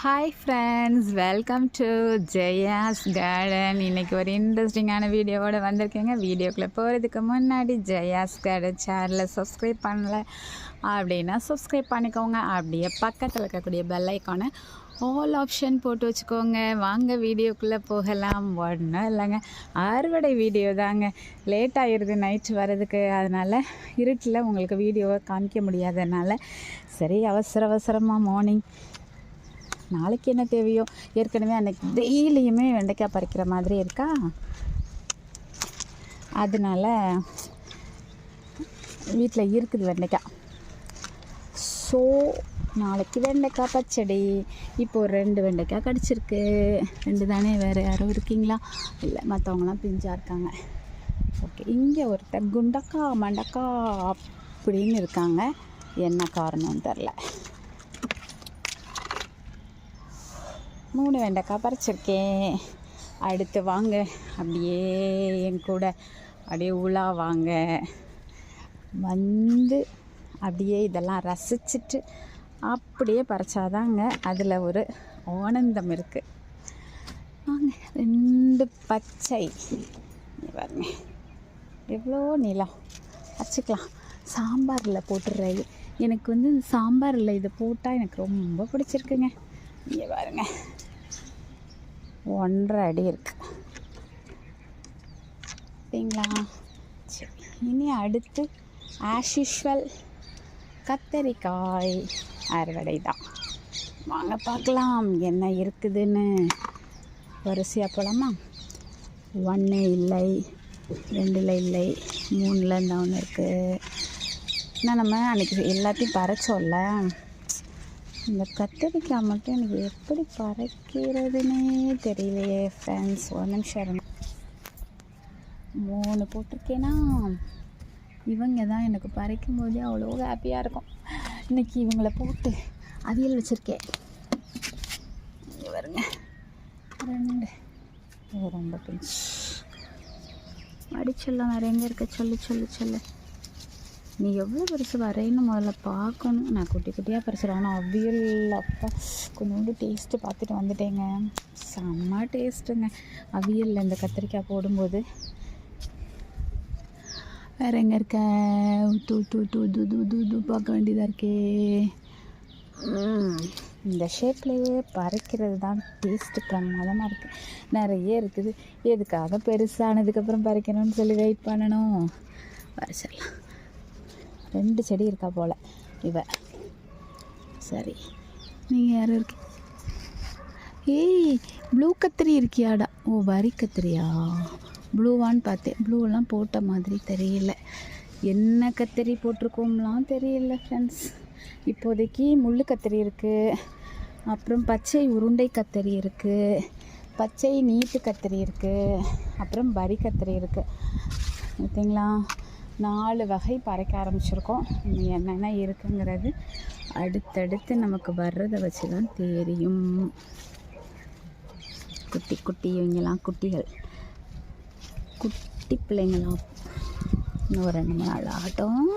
Hi friends, welcome to Jaya's garden. இன்றைக்கி ஒரு இன்ட்ரெஸ்டிங்கான வீடியோவோடு வந்திருக்கேங்க. வீடியோக்குள்ளே போகிறதுக்கு முன்னாடி ஜெயாஸ் கார்டன் சேனலை சப்ஸ்கிரைப் பண்ணலை அப்படின்னா சப்ஸ்கிரைப் பண்ணிக்கோங்க. அப்படியே பக்கத்தில் இருக்கக்கூடிய பெல் ஐக்கானை ஆல் ஆப்ஷன் போட்டு வச்சுக்கோங்க. வாங்க வீடியோக்குள்ளே போகலாம். ஒன்றும் இல்லைங்க, அறுவடை வீடியோ தாங்க. லேட் ஆகிடுது நைட்டு வர்றதுக்கு. அதனால் இருட்டில் உங்களுக்கு வீடியோவை காமிக்க முடியாதனால சரி அவசரமாக மார்னிங் நாளைக்கு என்ன தேவையோ, ஏற்கனவே அன்றைக்கி டெய்லியுமே வெண்டைக்காய் பறிக்கிற மாதிரி இருக்கா, அதனால் வீட்டில் இருக்குது வெண்டைக்காய். ஸோ நாளைக்கு வெண்டைக்காய் பச்சடி. இப்போது 2 வெண்டைக்காய் கிடச்சிருக்கு. 2 தானே, வேறு யாரும் இருக்கீங்களா? இல்லை, மற்றவங்களாம் பிஞ்சாக இருக்காங்க. ஓகே, இங்கே ஒருத்தர் குண்டக்கா மண்டக்கா அப்படின்னு இருக்காங்க. என்ன காரணம்னு தெரில. 3 வெண்டைக்காய் பறிச்சிருக்கேன். அடுத்து வாங்க, அப்படியே என் கூட அப்படியே உலா வாங்க. வந்து அப்படியே இதெல்லாம் ரசிச்சுட்டு அப்படியே பறிச்சாதாங்க அதில் ஒரு ஆனந்தம் இருக்குது. வாங்க, 2 பச்சை பாருங்க, எவ்வளோ நீளம். வச்சுக்கலாம். சாம்பாரில் போட்டுடுறது. எனக்கு வந்து சாம்பாரில் இதை போட்டால் எனக்கு ரொம்ப பிடிச்சிருக்குங்க. இங்கே பாருங்க, 1.5 அடி இருக்கு சரிங்களா? சரி, இனி அடுத்து ஆஸ் யூஷுவல் கத்தரிக்காய் அறுவடை தான். வாங்க பார்க்கலாம் என்ன இருக்குதுன்னு. வரிசையாக போகலாமா? 1 இல்லை, 2 இல்லை, 3 தான் ஒன்று இருக்குது. ஆனால் நம்ம அன்றைக்கி எல்லாத்தையும் பறிச்சோம்ல, இந்த கத்தரிக்காய் மட்டும் எனக்கு எப்படி பறிக்கிறதுனே தெரியலையே ஃப்ரெண்ட்ஸ். ஒரு நிமிஷம் இருங்க. 3 போட்டிருக்கேன்னா இவங்க தான் எனக்கு பறிக்கும் போதே அவ்வளோ ஹாப்பியாக இருக்கும். இன்றைக்கி இவங்களை போட்டு அவியல் வச்சுருக்கேன். வருங்க 2 ரொம்ப பிஞ்சு அடிச்செல்லாம் வேறு எங்கே இருக்க? சொல்லு நீ எவ்வளோ பெருசு வரைன்னு முதல்ல பார்க்கணும். நான் குட்டி குட்டியாக பறிச்சிடுவேன். ஆனால் அவியல் அப்பா கொஞ்சோண்டு டேஸ்ட்டு பார்த்துட்டு வந்துட்டேங்க. செம்ம டேஸ்ட்டுங்க அவியலில் இந்த கத்திரிக்காய் போடும்போது. வேறு எங்கே இருக்க? தூ பார்க்க வேண்டியதாக இருக்கே. இந்த ஷேப்லேயே பறிக்கிறது தான் டேஸ்ட்டு பிரமாதமாக இருக்குது. நிறைய இருக்குது. எதுக்காக பெருசானதுக்கப்புறம் பறிக்கணும்னு சொல்லி வெயிட் பண்ணணும். பறிச்சிடலாம். 2 செடி இருக்கா போல் இவ. சரி, நீங்கள் யாரும் இருக்கு? ஏய், ப்ளூ கத்திரி இருக்கியாடா? ஓ, வரி கத்திரியா? ப்ளூவான்னு பார்த்தேன். ப்ளூவெல்லாம் போட்ட மாதிரி தெரியல. என்ன கத்திரி போட்டிருக்கோம்லாம் தெரியல ஃப்ரெண்ட்ஸ். இப்போதைக்கு முள்ளு கத்திரி இருக்குது, அப்புறம் பச்சை உருண்டை கத்திரி இருக்குது, பச்சை நீட்டு கத்திரி இருக்குது, அப்புறம் வரி கத்திரி இருக்குது. ஓகேங்களா? 4 வகை பறிக்க ஆரம்பிச்சிருக்கோம். என்னென்ன இருக்குங்கிறது அடுத்தடுத்து நமக்கு வர்றதை வச்சு தான் தெரியும். குட்டி இவங்கெல்லாம் குட்டிகள், குட்டி பிள்ளைங்களாம். இன்னும் 2 நாள் ஆகட்டும்.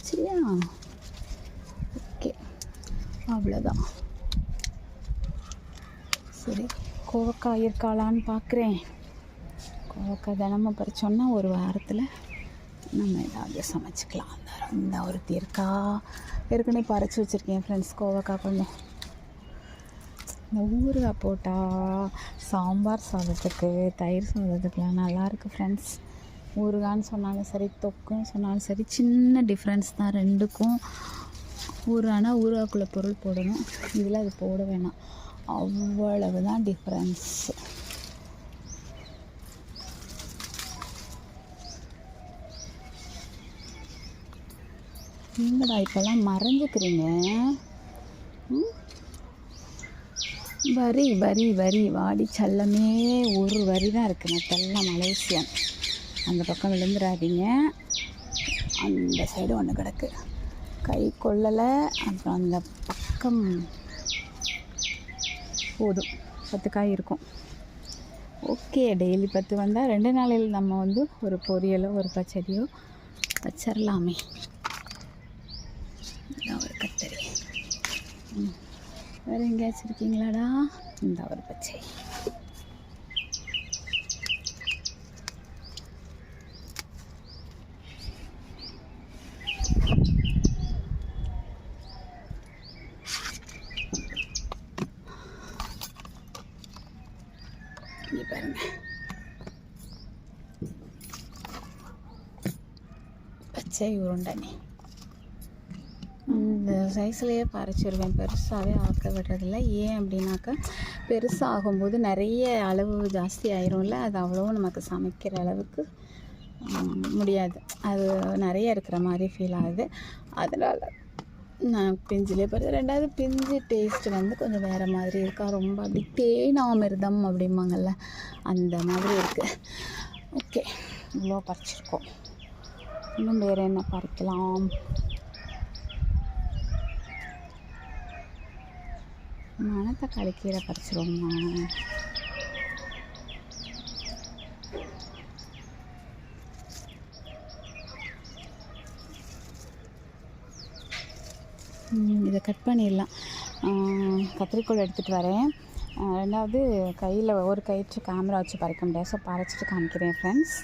சரியா? ஓகே, அவ்வளோதான். சரி, கோவக்காய் இருக்காளான்னு பார்க்குறேன். கோவக்காய் தினமும் பறிச்சோன்னா ஒரு வாரத்தில் நம்ம ஏதாவது சமைச்சிக்கலாம். இந்த ஒருத்தி இருக்கா, ஏற்கனவே பறித்து வச்சுருக்கேன் ஃப்ரெண்ட்ஸ். கோவக்காய் கொஞ்சம் இந்த ஊறுகாய் போட்டால் சாம்பார் சாதத்துக்கு, தயிர் சாதத்துக்குலாம் நல்லாயிருக்கு ஃப்ரெண்ட்ஸ். ஊறுகான்னு சொன்னாலும் சரி, தொக்குன்னு சொன்னாலும் சரி, சின்ன டிஃப்ரென்ஸ் தான் 2க்கும். ஊறுகானா ஊறுகாய்க்குள்ளே பொருள் போடணும், இதில் அது போட வேணாம். அவ்வளவு தான் டிஃப்ரென்ஸ். நீங்கடா இப்போல்லாம் மறைஞ்சிக்கிறீங்க. வரி வாடி செல்லமே ஒரு வரி தான் இருக்குது. மற்றெல்லாம் மலேசியன். அந்த பக்கம் விழுந்துடாதீங்க. அந்த சைடு ஒன்று கிடக்கு, கை கொள்ளலை. அப்புறம் அந்த பக்கம் போதும் 10 காய் இருக்கும். ஓகே, டெய்லி 10 வந்தால் 2 நாளில் நம்ம வந்து ஒரு பொரியலோ ஒரு பச்சடியோ வச்சிடலாமே. ஒரு கத்தரி வேறு எங்கேயாச்சும் இருக்கீங்களாடா? இந்த ஒரு பச்சை. இங்கே பாருங்க, பச்சை உருண்டை. இந்த சைஸ்லேயே பறிச்சிருவேன், பெருசாகவே ஆக்க விடுறதில்ல. ஏன் அப்படின்னாக்கா பெருசாகும்போது நிறைய அளவு ஜாஸ்தி ஆயிரும்ல, அது அவ்வளோ நமக்கு சமைக்கிற அளவுக்கு முடியாது. அது நிறைய இருக்கிற மாதிரி ஃபீல் ஆகுது. அதனால் நான் பிஞ்சிலே பறிச்சு. ரெண்டாவது பிஞ்சு டேஸ்ட்டு வந்து கொஞ்சம் வேறு மாதிரி இருக்கா, ரொம்ப அப்படி தேனாமிர்தம் அப்படிம்பாங்கள்ல அந்த மாதிரி இருக்குது. ஓகே, இவ்வளோ பறிச்சிருக்கோம். இன்னும் வேறு என்ன பறிக்கலாம்? மணத்தக்காளி கீரை பறிச்சிருவோம்மா. இதை கட் பண்ணிடலாம். கத்திரிக்கோள் எடுத்துகிட்டு வரேன். ரெண்டாவது கையில் ஒரு கயிற்று கேமரா வச்சு பறிக்க முடியாது, ஸோ பறிச்சிட்டு காமிக்கிறேன் ஃப்ரெண்ட்ஸ்.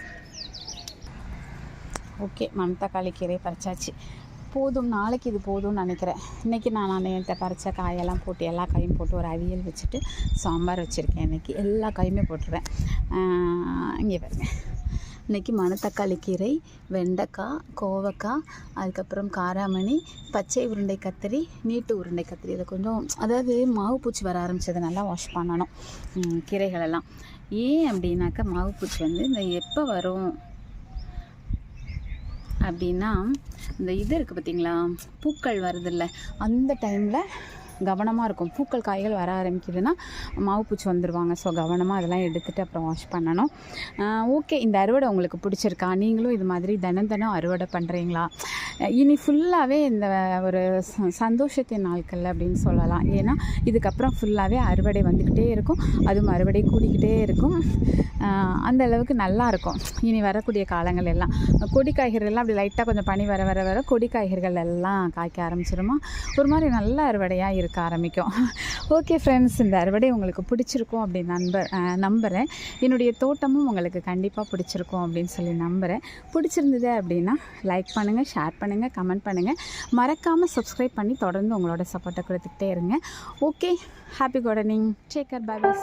ஓகே, மணத்தக்காளி கீரை பறிச்சாச்சு. போதும், நாளைக்கு இது போதும்னு நினைக்கிறேன். இன்றைக்கி நான் நேற்று பறித்த காயெல்லாம் போட்டு எல்லா காயும் போட்டு ஒரு அவியல் வச்சுட்டு சாம்பார் வச்சுருக்கேன். இன்றைக்கி எல்லா காயுமே போட்டுருவேன். இங்கே பாருங்க, இன்றைக்கி மணத்தக்காளி கீரை, வெண்டைக்காய், கோவக்காய், அதுக்கப்புறம் காராமணி, பச்சை உருண்டை கத்திரி, நீட்டு உருண்டை கத்திரி. இதை கொஞ்சம், அதாவது மாவு பூச்சி வர ஆரம்பித்தது, நல்லா வாஷ் பண்ணணும் கீரைகளெல்லாம். ஏன் அப்படின்னாக்கா மாவு பூச்சி வந்து இந்த எப்போ வரும் அப்படின்னா, இந்த இது இருக்குது பார்த்திங்களா, பூக்கள் வருதில்ல, அந்த டைமில் கவனமாக இருக்கும். பூக்கள் காய்கள் வர ஆரம்பிக்குதுன்னா மாவுப்பூச்சி வந்துடுவாங்க. ஸோ கவனமாக அதெல்லாம் எடுத்துகிட்டு அப்புறம் வாஷ் பண்ணணும். ஓகே, இந்த அறுவடை உங்களுக்கு பிடிச்சிருக்கா? நீங்களும் இது மாதிரி தினம் அறுவடை பண்ணுறீங்களா? இனி ஃபுல்லாகவே இந்த ஒரு சந்தோஷத்தின் நாட்கள் அப்படின்னு சொல்லலாம். ஏன்னா இதுக்கப்புறம் ஃபுல்லாகவே அறுவடை வந்துக்கிட்டே இருக்கும், அதுவும் அறுவடை கூடிக்கிட்டே இருக்கும். அந்த அளவுக்கு நல்லாயிருக்கும் இனி வரக்கூடிய காலங்கள் எல்லாம். கொடி காய்கறிகள்லாம் அப்படி லைட்டாக கொஞ்சம் பனி வர வர வர கொடி காய்கறிகள் எல்லாம் காய்க்க ஆரம்பிச்சிருமா, ஒரு மாதிரி நல்ல அறுவடையாக இருக்க ஆரம்பிக்கும். ஓகே ஃப்ரெண்ட்ஸ், இந்த அறுவடை உங்களுக்கு பிடிச்சிருக்கும் அப்படின்னு நம்புகிறேன். என்னுடைய தோட்டமும் உங்களுக்கு கண்டிப்பாக பிடிச்சிருக்கும் அப்படின்னு சொல்லி நம்புகிறேன். பிடிச்சிருந்தது அப்படின்னா லைக் பண்ணுங்கள், ஷேர் பண்ணுங்கள், கமெண்ட் பண்ணுங்கள். மறக்காமல் சப்ஸ்கிரைப் பண்ணி தொடர்ந்து உங்களோட சப்போர்ட்டை கொடுத்துக்கிட்டே இருங்க. Okay, happy gardening, take care, bye by.